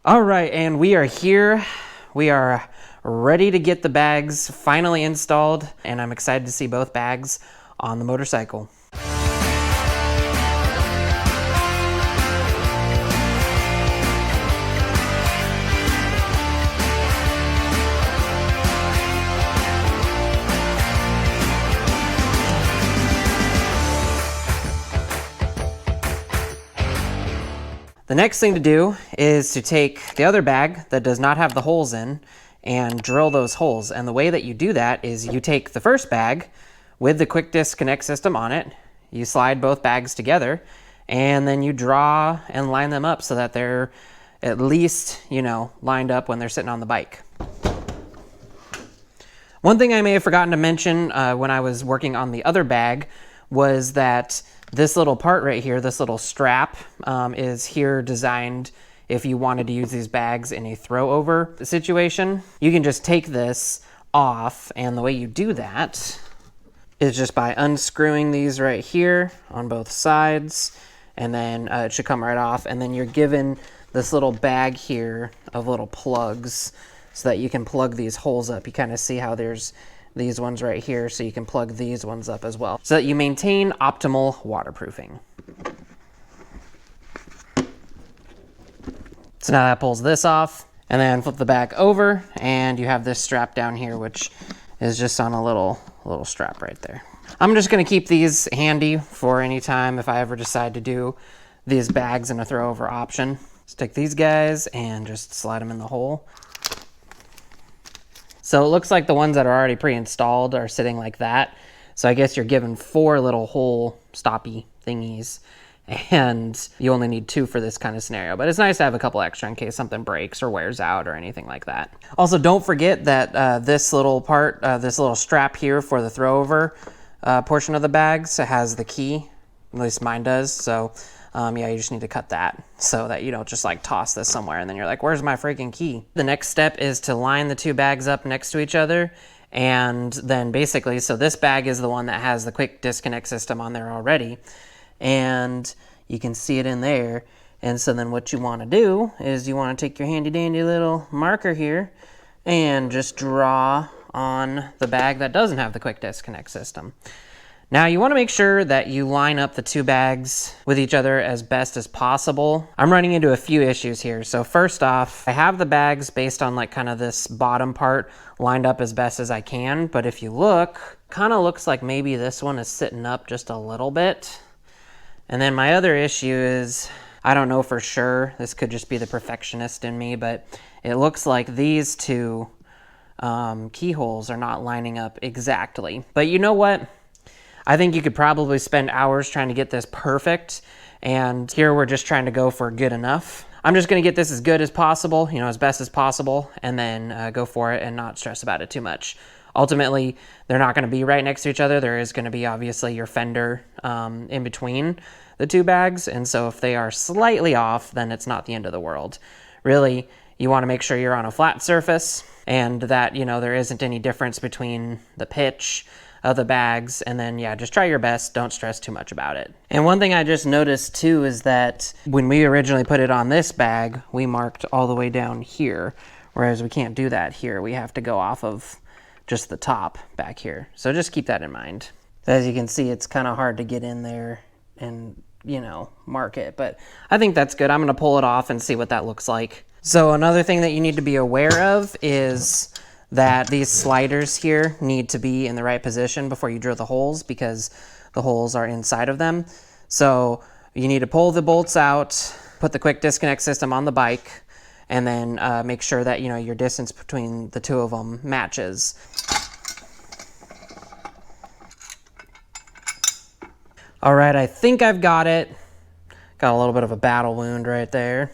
All right, and we are here. We are ready to get the bags finally installed, and I'm excited to see both bags on the motorcycle. The next thing to do is to take the other bag that does not have the holes in and drill those holes. And the way that you do that is you take the first bag with the quick disconnect system on it, you slide both bags together, and then you draw and line them up so that they're at least, lined up when they're sitting on the bike. One thing I may have forgotten to mention when I was working on the other bag was that this little part right here, this little strap, is here designed if you wanted to use these bags in a throw over situation. You can just take this off, and the way you do that is just by unscrewing these right here on both sides, and then it should come right off, and then you're given this little bag here of little plugs so that you can plug these holes up. You kind of see how there's these ones right here, so you can plug these ones up as well, so that you maintain optimal waterproofing. So now that pulls this off, and then flip the back over, and you have this strap down here, which is just on a little strap right there. I'm just gonna keep these handy for any time if I ever decide to do these bags in a throw over option. Just take these guys and just slide them in the hole. So it looks like the ones that are already pre-installed are sitting like that. So I guess you're given 4 little hole stoppy thingies, and you only need 2 for this kind of scenario. But it's nice to have a couple extra in case something breaks or wears out or anything like that. Also, don't forget that this little part, this little strap here for the throwover portion of the bags has the key. At least mine does. So yeah, you just need to cut that so that you don't just like toss this somewhere and then you're like, where's my freaking key? The next step is to line the 2 bags up next to each other, and then basically, so this bag is the one that has the quick disconnect system on there already, and you can see it in there. And so then what you want to do is you want to take your handy dandy little marker here and just draw on the bag that doesn't have the quick disconnect system. Now you want to make sure that you line up the 2 bags with each other as best as possible. I'm running into a few issues here. So first off, I have the bags based on like kind of this bottom part lined up as best as I can. But if you look, kind of looks like maybe this one is sitting up just a little bit. And then my other issue is, I don't know for sure, this could just be the perfectionist in me, but it looks like these 2 keyholes are not lining up exactly. But you know what? I think you could probably spend hours trying to get this perfect, and here we're just trying to go for good enough. I'm just gonna get this as good as possible, as best as possible, and then go for it and not stress about it too much. Ultimately, they're not gonna be right next to each other. There is gonna be obviously your fender in between the 2 bags, and so if they are slightly off, then it's not the end of the world. Really, you wanna make sure you're on a flat surface and that, there isn't any difference between the pitch of the bags, and then yeah, just try your best, don't stress too much about it. And one thing I just noticed too is that when we originally put it on this bag, we marked all the way down here, whereas we can't do that here. We have to go off of just the top back here, so just keep that in mind. As you can see, it's kind of hard to get in there and mark it, but I think that's good. I'm going to pull it off and see what that looks like. So another thing that you need to be aware of is that these sliders here need to be in the right position before you drill the holes, because the holes are inside of them. So you need to pull the bolts out, put the quick disconnect system on the bike, and then make sure that your distance between the 2 of them matches. All right, I think I've got it. Got a little bit of a battle wound right there.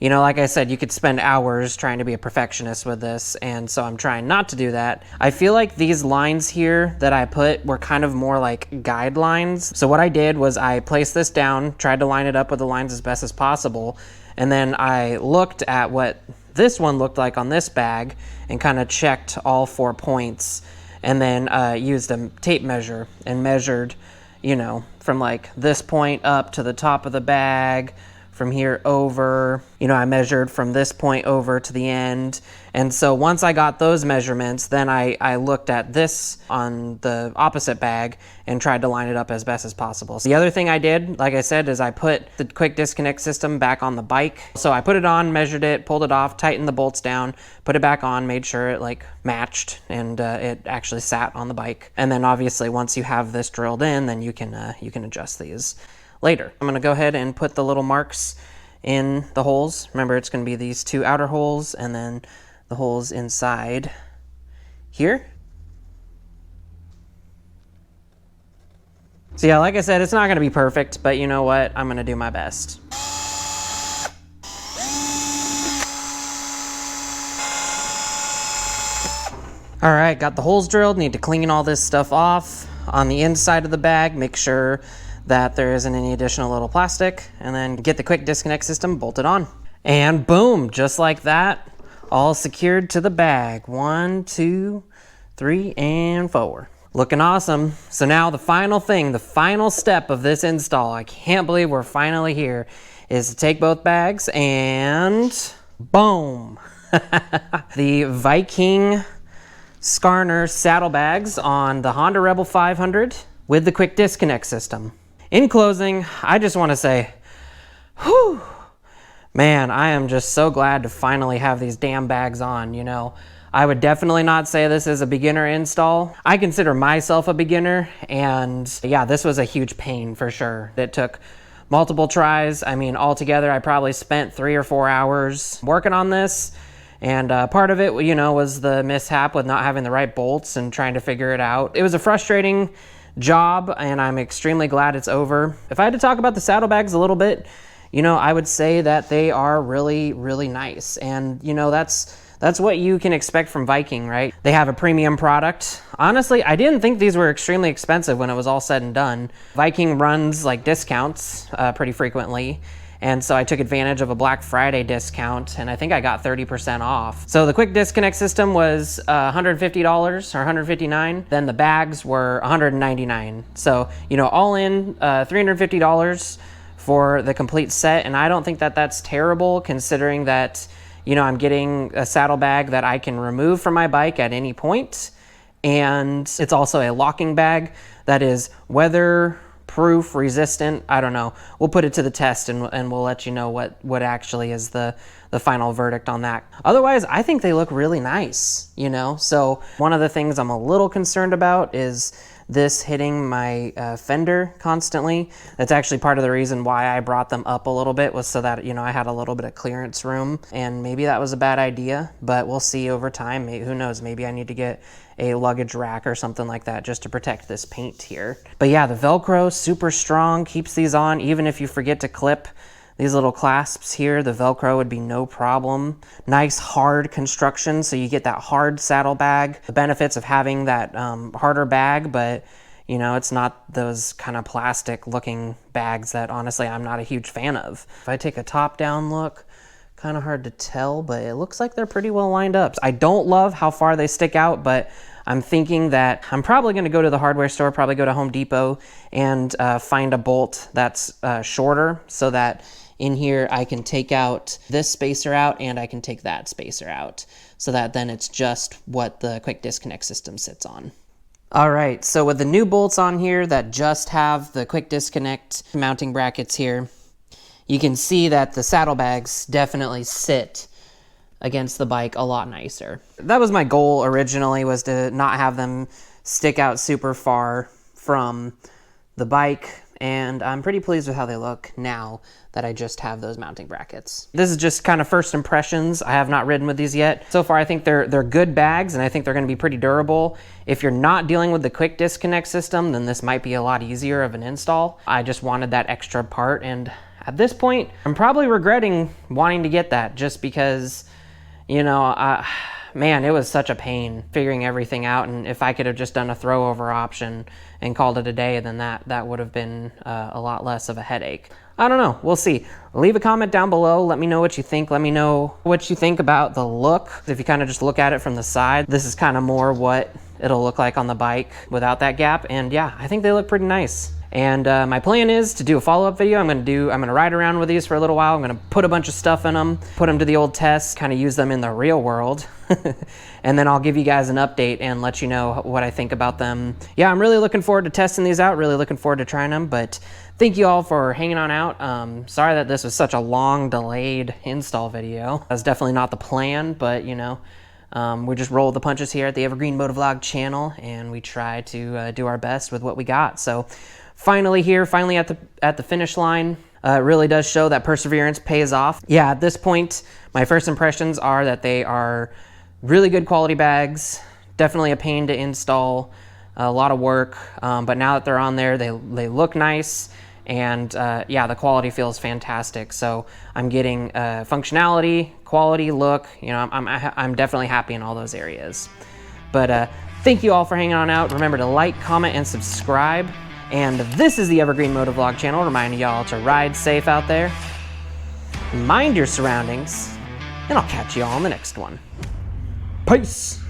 Like I said, you could spend hours trying to be a perfectionist with this, and so I'm trying not to do that. I feel like these lines here that I put were kind of more like guidelines. So what I did was I placed this down, tried to line it up with the lines as best as possible, and then I looked at what this one looked like on this bag and kind of checked all 4 points, and then used a tape measure and measured from like this point up to the top of the bag from here over. You know, I measured from this point over to the end. And so once I got those measurements, then I looked at this on the opposite bag and tried to line it up as best as possible. So the other thing I did, like I said, is I put the quick disconnect system back on the bike. So I put it on, measured it, pulled it off, tightened the bolts down, put it back on, made sure it like matched, and it actually sat on the bike. And then obviously once you have this drilled in, then you can adjust these later. I'm gonna go ahead and put the little marks in the holes. Remember, it's gonna be these two outer holes and then the holes inside here. So yeah, like I said, it's not gonna be perfect, but you know what? I'm gonna do my best. All right, got the holes drilled. Need to clean all this stuff off on the inside of the bag. Make sure that there isn't any additional little plastic, and then get the quick disconnect system bolted on. And boom, just like that, all secured to the bag. 1, 2, 3, and 4. Looking awesome. So now the final thing, the final step of this install, I can't believe we're finally here, is to take both bags and boom. The Viking Skarner saddlebags on the Honda Rebel 500 with the quick disconnect system. In closing, I just want to say, whew, man, I am just so glad to finally have these damn bags on. You know, I would definitely not say this is a beginner install. I consider myself a beginner, and yeah, this was a huge pain for sure. It took multiple tries. I mean, altogether, I probably spent 3 or 4 hours working on this. And part of it, you know, was the mishap with not having the right bolts and trying to figure it out. It was a frustrating job, and I'm extremely glad it's over. If I had to talk about the saddlebags a little bit, you know, I would say that they are really, really nice. And, you know, that's what you can expect from Viking, right? They have a premium product. Honestly, I didn't think these were extremely expensive when it was all said and done. Viking runs like discounts pretty frequently. And so I took advantage of a Black Friday discount, and I think I got 30% off. So the quick disconnect system was $150 or $159. Then the bags were $199. So, you know, all in $350 for the complete set. And I don't think that that's terrible, considering that, you know, I'm getting a saddlebag that I can remove from my bike at any point. And it's also a locking bag that is weather-proof, resistant. I don't know. We'll put it to the test, and we'll let you know what actually is the final verdict on that. Otherwise, I think they look really nice, you know? So one of the things I'm a little concerned about is this hitting my fender constantly. That's actually part of the reason why I brought them up a little bit, was so that, you know, I had a little bit of clearance room, and maybe that was a bad idea, but we'll see over time. Maybe, who knows, maybe I need to get a luggage rack or something like that just to protect this paint here. But yeah, the Velcro, super strong, keeps these on. Even if you forget to clip these little clasps here, the Velcro would be no problem. Nice hard construction, so you get that hard saddlebag. The benefits of having that harder bag, but you know, it's not those kind of plastic looking bags that honestly I'm not a huge fan of. If I take a top-down look, kind of hard to tell, but it looks like they're pretty well lined up. I don't love how far they stick out, but I'm thinking that I'm probably going to go to the hardware store, probably go to Home Depot, and find a bolt that's shorter, so that in here I can take out this spacer out and I can take that spacer out, so that then it's just what the quick disconnect system sits on. All right, so with the new bolts on here that just have the quick disconnect mounting brackets here, you can see that the saddlebags definitely sit against the bike a lot nicer. That was my goal originally, was to not have them stick out super far from the bike, and I'm pretty pleased with how they look now that I just have those mounting brackets. This is just kind of first impressions. I have not ridden with these yet. So far, I think they're good bags, and I think they're gonna be pretty durable. If you're not dealing with the quick disconnect system, then this might be a lot easier of an install. I just wanted that extra part, and at this point, I'm probably regretting wanting to get that, just because, you know, man, it was such a pain figuring everything out, and if I could have just done a throw-over option and called it a day, then that would have been a lot less of a headache. I don't know. We'll see. Leave a comment down below. Let me know what you think. Let me know what you think about the look. If you kind of just look at it from the side, this is kind of more what it'll look like on the bike without that gap. And yeah, I think they look pretty nice. And my plan is to do a follow-up video. I'm gonna ride around with these for a little while. I'm gonna put a bunch of stuff in them, put them to the old test, kind of use them in the real world. And then I'll give you guys an update and let you know what I think about them. Yeah, I'm really looking forward to testing these out, really looking forward to trying them, but thank you all for hanging on out. Sorry that this was such a long delayed install video. That's definitely not the plan, but you know, we just roll the punches here at the Evergreen Motovlog channel, and we try to do our best with what we got. So finally here, finally at the finish line. It really does show that perseverance pays off. Yeah, at this point, my first impressions are that they are really good quality bags, definitely a pain to install, a lot of work, but now that they're on there, they look nice, and yeah, the quality feels fantastic. So I'm getting functionality, quality, look, you know, I'm definitely happy in all those areas. But thank you all for hanging on out. Remember to like, comment, and subscribe. And this is the Evergreen Motovlog channel, reminding y'all to ride safe out there, mind your surroundings, and I'll catch you all in the next one. Peace!